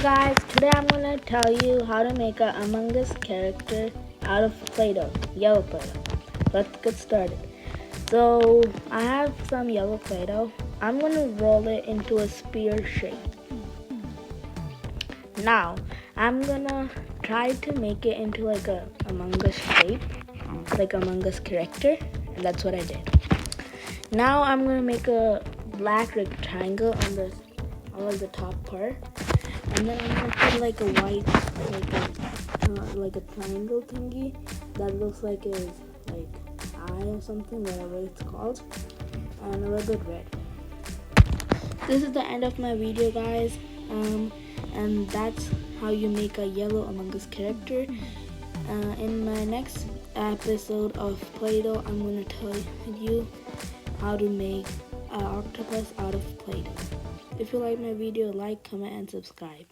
Guys, today I'm gonna tell you how to make a Among Us character out of Play-Doh, yellow Play-Doh. Let's get started. So I have some yellow Play-Doh. I'm gonna roll it into a spear shape. Now I'm gonna try to make it into like a Among Us shape, like Among Us character, and that's what I did. Now I'm gonna make a black rectangle on the top part. And then I'm gonna put like a white, like a triangle thingy that looks like a eye or something, whatever it's called, and a little bit red. This is the end of my video, guys. And that's how you make a yellow Among Us character. In my next episode of Play-Doh, I'm gonna tell you how to make an octopus out of Play-Doh. If you like my video, like, comment, and subscribe.